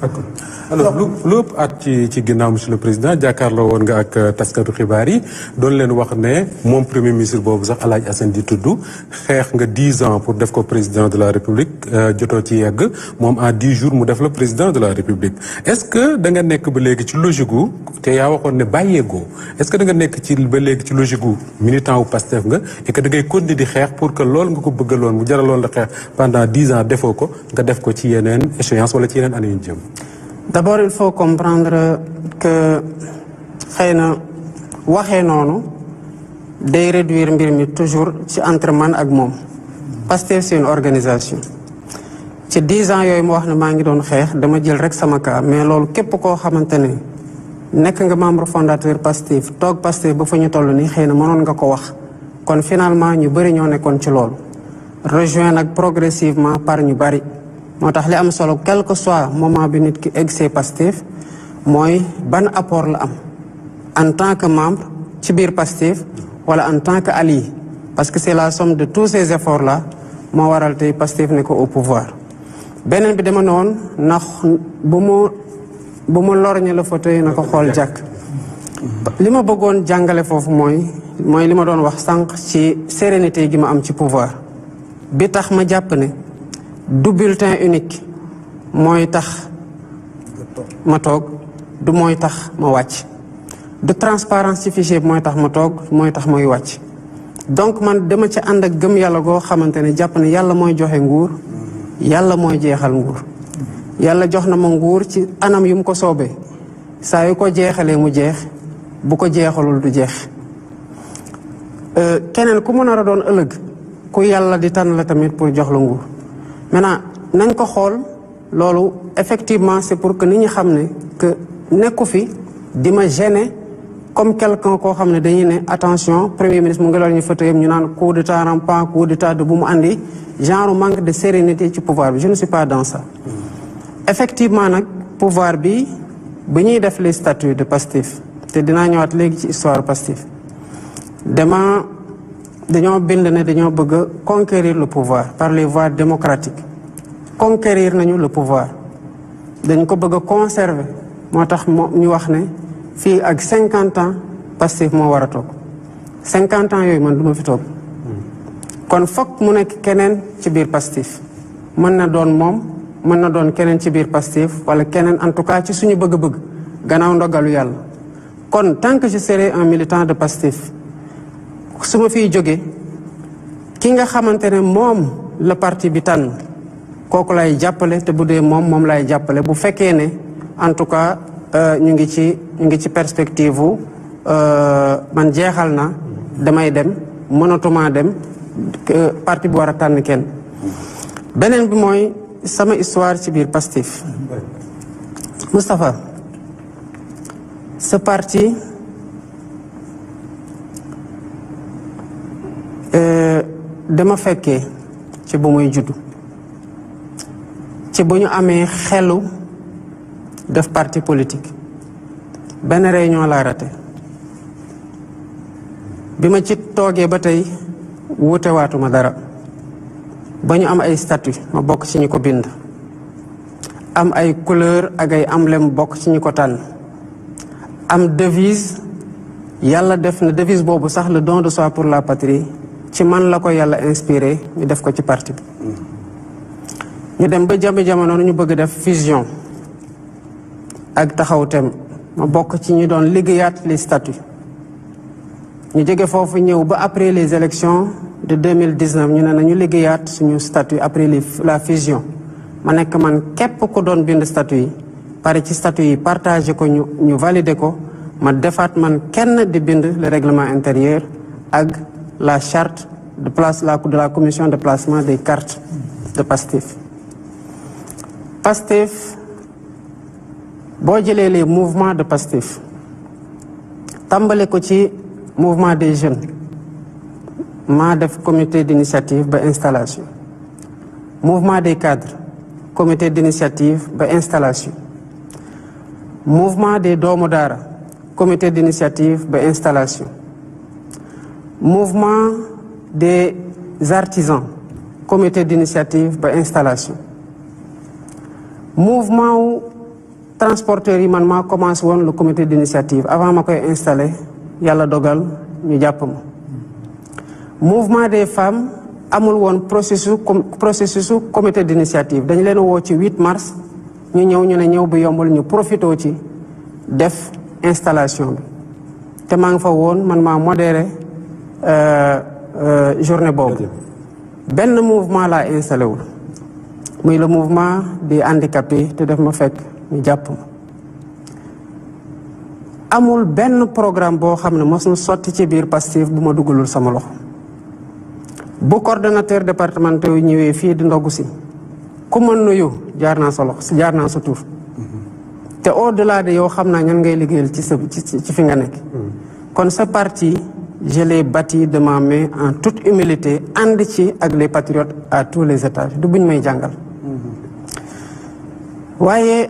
d'accord alors lu ëpp at ci ginnaaw monsieur le président jàkkaarloo woon nga ak taskatu xibaar yi doon leen wax ne moom premier ministre boobu sax El Hadj Assane di tudd xeex nga 10 ans pour def ko président de la république jotoo ci yegg moom en 10 jours mu def la président de la république est-ce que da nga nekk ba léegi ci logique gu te yaa waxoon ne bàyyeegoo est-ce que da nga nekk ci ba léegi ci logique gu militant wu Pastef nga et que da ngay continuer di xeex pour que loolu nga ko bëggaloon mu jaraloon la xeex pendant 10 ans defoo ko nga def ko ci yeneen échéance wala ci yeneen année yu jëm. D'abord il faut comprendre que xëy na waxee noonu day réduire mbir mi toujours ci entre man ak moom Pastef c'est une organisation ci 10 ans yooyu mu wax ne maa ngi doon xeex dama jël rek sama cas mais loolu képp koo xamante ne nekk nga membre fondateur Pastef toog Pastef ba fa ñu toll nii xëy na mënoon nga ko wax kon finalement ñu bëri ñoo nekkoon ci loolu rejoint nag progressivement par ñu bëri moo tax li am solo quel que soit moment bi nit ki eggsee Pastef mooy ban apport la am en tant que membre ci biir Pastef wala en tant que allié parce que c'est la somme de tous ces efforts là moo waral tey Pastef ne ko au pouvoir beneen bi dama noonu ndax bu mu lorñe la fauteuil na ko xool jàkk li ma bëggoon jàngale foofu mooy li ma doon wax sànq ci sérénité gi ma am ci pouvoir bi tax ma jàpp ne du bulletin unique mooy tax ma toog du mooy tax ma wàcc du transparence ci fichier bi mooy tax ma toog mooy tax may wàcc donc man dama ci ànd ak gëm yàlla goo xamante ne jàpp ne yàlla mooy joxe nguur yàlla mooy jeexal nguur yàlla jox na ma nguur ci anam yu mu ko soobee saa yu ko jeexalee mu jeex bu ko jeexalul du jeex keneen ku mu nar a doon ëllëg ku yàlla di tànn la tamit pour jox la nguur maintenant nañ ko xool loolu effectivement c'est pour que nit ñi xam ne que nekku fi di ma gêner comme quelqu'un koo xam ne dañuy ne attention premier ministre mu ngi loolu ñu fauteuil ñu naan coup d'état rampant coup d'état de bu mu andi genre manque de sérénité ci pouvoir bi je ne suis pas dans ça effectivement nag pouvoir bi bu ñuy def les statuts de Pastef te dinaa ñëwaat léegi ci histoire Pastef dañoo bind ne dañoo bëgg a conquérir le pouvoir par les voies démocratiques conquérir nañu le pouvoir dañ ko bëgg a conserver moo tax ñu wax ne fii ak 50 ans Pastef moo war a toog 50 ans yooyu man du ma fi toog kon fokk mu nekk keneen ci biir Pastef mën na doon moom mën na doon keneen ci biir Pastef wala keneen en tout cas ci suñu bëgg-bëgg gannaaw ndogalu yàlla kon tant que je serai un militant de Pastef su ma fiy jóge ki nga xamante ne moom la parti bi tànn kooku lay jàppale te bu dee moom lay jàppale bu fekkee ne en tout cas ñu ngi ci perspective wu man jeexal na damay dem mënatuma dem parti bi war a tànn kenn beneen bi mooy sama histoire ci biir Pastef Moustapha ce parti dama fekkee ci bu muy juddu ci bu ñu amee xelu def parti politique benn réunion laa raté bi ma ci toogee ba tey wuute waatuma dara ba ñu am ay statut ma bokk ci ñi ko bind am ay couleur ak ay emblème bokk ci ñi ko tànn am devise yàlla def na devise boobu sax le don de soi pour la patrie ci man la ko yàlla inspiré ñu def ko ci parti bi ñu dem ba jamono ñu bëgg def fusion ak taxaw tem ma bokk ci ñu doon liggéeyaat les statuts ñu jóge foofu ñëw ba après les élections de 2019 ñu ne nañu liggéeyaat suñu statut après la fusion ma nekk man képp ku doon bind statut yi pare ci statut yi partagé ko ñu validé ko ma defaat man kenn di bind le règlement intérieur ak la charte de la commission de placement des cartes de Pastef boo jëlee les mouvements de Pastef tàmbale ko ci mouvement des jeunes maa def comité d'initiative ba installation mouvement des cadres comité d'initiative ba installation mouvement des doomu daara comité d'initiative ba installation mouvement des artisans comité d'initiative ba installation mouvement transporteurs yi man maa commencé woon le comité d'initiative avant ma koy installé yàlla dogal ñu jàpp ma. mouvement des femmes amul woon processus comité d'initiative dañ leen woo ci 8 mars ñu ñëw ñu ne ñëw bi yombul ñu profité ci def installation bi te maa ngi fa woon man maa modéré journée boobu. benn mouvement laa installé wul muy le mouvement des handicapés te def ma fekk ñu jàpp ma. amul benn programme boo xam ne mos na sotti ci biir Pastef bu ma dugalul sama loxo. bu coordonnateur départemental yu ñëwee fii di ndogu si ku mën nuyu jaar naa sa loxo jaar naa sa tur te au delà de yow xam naa ñan ngay liggéeyal ci fi nga nekk. kon sa parti je l'ai bâti de ma main en toute humilité ànd ci ak les patriotes à tous les étages du buñ may jàngal. waaye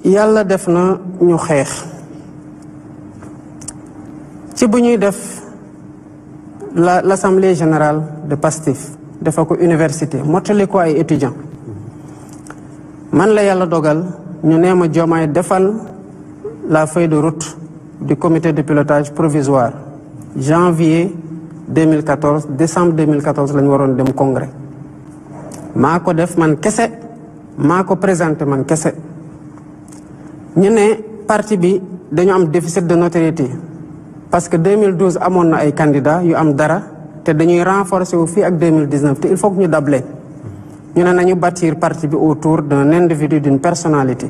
yàlla def na ñu xeex ci bu ñuy def. l'assemblée générale de Pastef dafa ko université mottali ko ay étudiants man la yàlla dogal ñu nee ma Diomaye defal la feuille de route du comité de pilotage provisoire janvier 2014 décembre 2014 la ñu waroon dem congrès maa ko def man kese maa ko présenté man kese ñu ne parti bi dañu am déficit de notoriété parce que 2012 amoon na ay candidats yu am dara te dañuy renforcer wu fii ak 2019 te il faut que ñu dable ñu ne nañu bâtir parti bi autour d'un individu d'une personnalité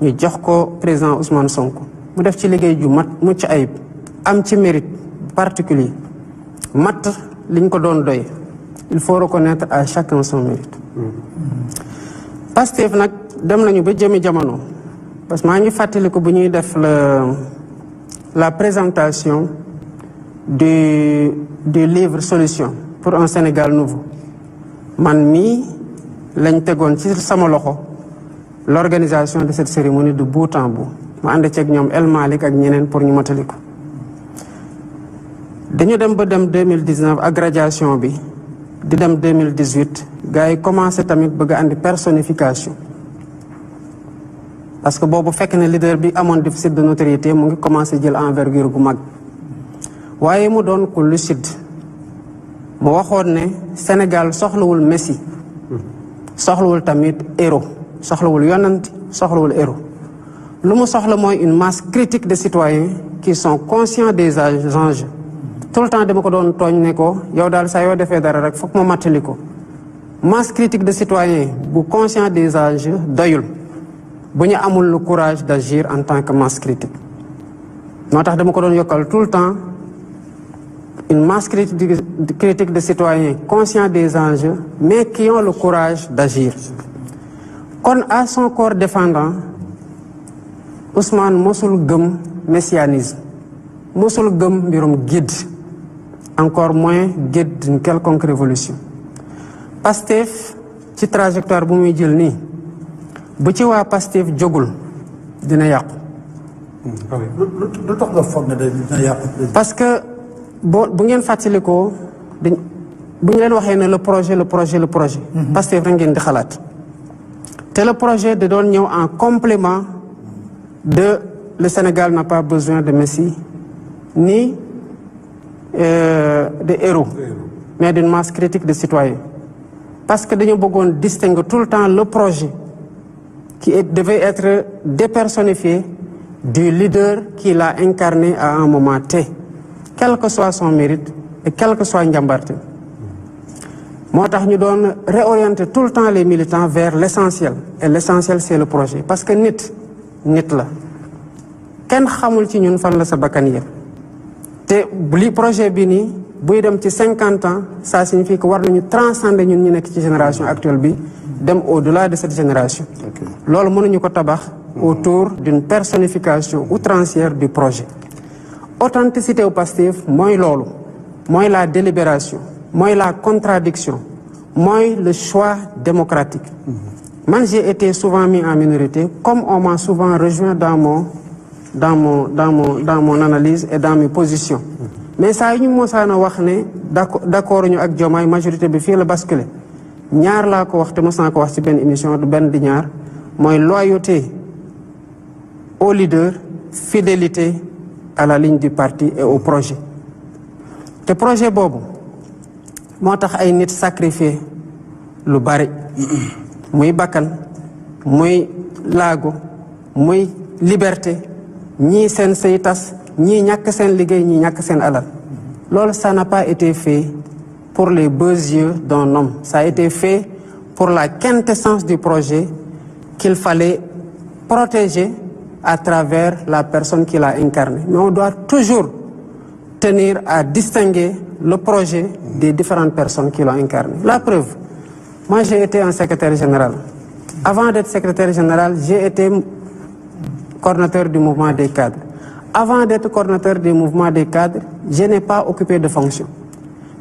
ñu jox ko président Ousmane Sonko mu def ci liggéey ju mat mucc ayib am ci mérite particulier mat liñ ko doon doy il faut reconnaître à chacun son mérite. Pastef nag dem nañu ba jëmi jamono parce que maa ngi fàttaliku bu ñuy def la présentation du livre Solution pour un Sénégal nouveau man mii lañ tegoon ci sama loxo l'organisation de cette cérémonie de bout en bout ma ànd ceeg ñoom El Malick ak ñeneen pour ñu motali ko. dañu dem ba dem 2019 ak graduation bi di dem 2018 gars yi commencé tamit bëgg a andi personnification. parce que boobu fekk na leader bi amoon déficit de notoriété mu ngi commencé jël envergure gu mag waaye mu doon ku lucide mu waxoon ne Sénégal soxlawul Messi soxlawul tamit héros soxlawul yonant soxlawul héros lu mu soxla mooy une masse critique de citoyens qui sont conscients des enjeux tout le temps dama ko doon tooñ ne ko yow daal saa yoo defee dara rek foog ma mattali ko masse critique de citoyens bu conscient des enjeux doyul bu ñu amul le courage d'agir en tant que masse critique moo tax dama ko doon yokkal tout le temps une masse critique de citoyens conscients des enjeux mais qui ont le courage d'agir. kon à son corps défendant Ousmane mosul gëm messianisme mosul gëm mbirum guide encore moins guide d'une quelconque révolution. Pastef ci trajectoire bu muy jël nii bu ci waa Pastef jógul dina yàqu. lu tax nga foog ne dina yàqu. parce que bu ngeen fàttalikoo bu ñu leen waxee ne le projet. Pastef rek ngeen di xalaat. te le projet da doon ñëw en complément de le Sénégal n'a pas besoin de Messi ni de héros mais d'une masse critique de citoyens. parce que dañu bëggoon distinguer tout le temps le projet qui devait être dépersonnifié du leader qui l'a incarné à un moment T, quel que soit son mérite et quel que soit njàmbarte. moo tax ñu doon réorienter tout le temps les militants vers l'essentiel et l'essentiel c'est le projet parce que nit la kenn xamul ci ñun fan la sa bakkan yépp te li projet bi nii buy dem ci 50 ans ça signifie que war nañu transcender ñun ñu nekk ci génération actuelle bi dem au-delà de cette génération. loolu mënuñu ko tabax autour d'une personnification outrancière du projet. authenticité au Pastef mooy loolu mooy la délibération mooy la contradiction mooy le choix démocratique. man j'ai été souvent mis en minorité comme on m'a souvent rejoint dans mon analyse et dans mes positions. mais saa yu ñu mosaan a wax ne d'accord ñu ak Diomaye majorité bi fii la basculer ñaar laa ko wax te mos naa ko wax ci benn émission du benn di ñaar mooy loyauté au leader, fidélité à la ligne du parti et au projet. te projet boobu moo tax ay nit sacrifié lu bari muy bakkan muy laago muy liberté ñii seen sëy tas ñii ñàkk seen liggéey ñii ñàkk seen alal loolu ça n'a pas été fait pour les beaux yeux d'un homme, ça a été fait pour la quintessence du projet qu'il fallait protéger à travers la personne qui l'a incarné. Mais on doit toujours tenir à distinguer le projet des différentes personnes qui l'ont incarné. La preuve, moi j'ai été un secrétaire général. Avant d'être secrétaire général, j'ai été coordonnateur du mouvement des cadres. Avant d'être coordonnateur du mouvement des cadres, je n'ai pas occupé de fonction.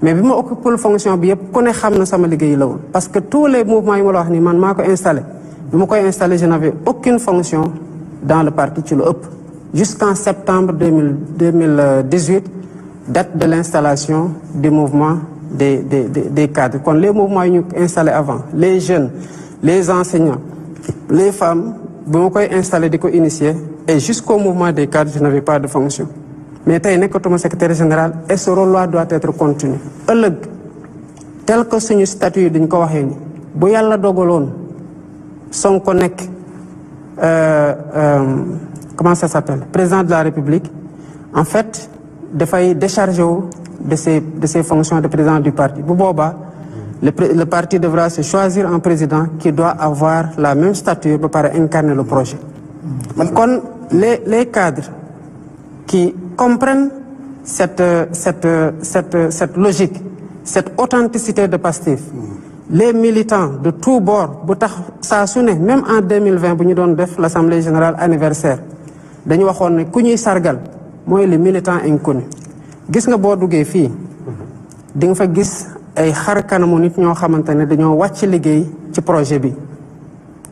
Mais bi ma occupé la fonction bi yëpp ku ne xam na sama liggéey la woon parce que tous les mouvements yi ma la wax ni man maa ko installé bi ma koy installé je n'avais aucune fonction dans le parti ci lu ëpp jusqu'en septembre 2018 date de l'installation du mouvement des cadres kon les mouvements yi ñu installé avant les jeunes les enseignants les femmes bi ma koy installé di ko initier et jusqu'au mouvement des cadres je n'avais pas de fonction. Mais tey nekkatuma secrétaire général et ce rôle-là doit être continué ëllëg tel que suñu statut yi dañ ko waxee ni bu yàlla dogaloon Sonko nekk comment ça s'appelle président de la République en fait dafay décharger wu de ses fonctions de président du parti bu boobaa le parti devra se choisir un président qui doit avoir la même stature ba pare incarner le projet kon les cadres qui comprennent cette logique, cette authenticité de Pastef. Les militants de tous bords, même en 2020, bu ñu doon def l'Assemblée générale anniversaire, dañu waxoon ne ku ñuy sargal mooy les militants inconnus. Gis nga boo duggee fii di nga fa gis ay xar kanamu nit ñoo xamante ne dañoo wàcc liggéey ci projet bi.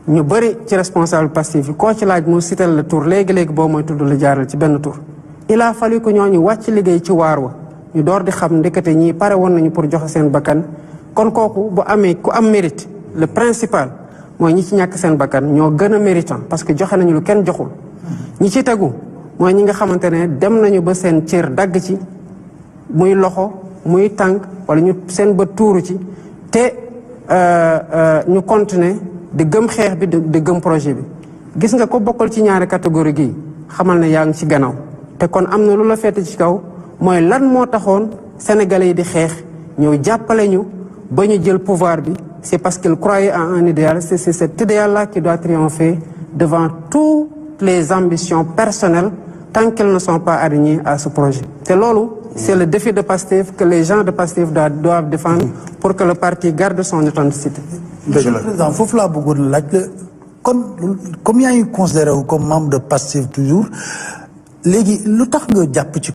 ñu bëri ci responsable Pastef yi koo ci laaj mu sital la tour léegi-léegi boo mooy tudd la jaaral ci benn tour. Il a fallu que ñooñu wàcc liggéey ci waar wa ñu door di xam ndekete ñii pare woon nañu pour joxe seen bakkan kon kooku bu amee ku am mérite le principal mooy ñi ci ñàkk seen bakkan ñoo gën a méritant parce que joxe nañu lu kenn joxul ñi ci tegu mooy ñi nga xamante ne dem nañu ba seen cër dagg ci muy loxo muy tànk wala ñu seen bët tuuru ci te ñu continuer di gëm xeex bi di gëm projet bi gis nga ko bokkal ci ñaari catégorie gi xamal ne yaa ngi ci gannaaw te kon am na lu la fett ci kaw mooy lan moo taxoon sénégalais yi di xeex ñëw jàppale ñu ba ñu jël pouvoir bi c'est parce qu'ils croyaient en un idéal c'est cet idéal-là qui doit triompher devant toutes les ambitions personnelles tant qu'elles ne sont pas alignées à ce projet te loolu c'est le défi de Pastef que les gens de Pastef doivent défendre pour que le parti garde son authenticité. Monsieur le Président foofu laa bëggoon laaj la kon comme yaa ngi considéré wu comme membre de Pastef toujours léegi lu tax nga jàpp ci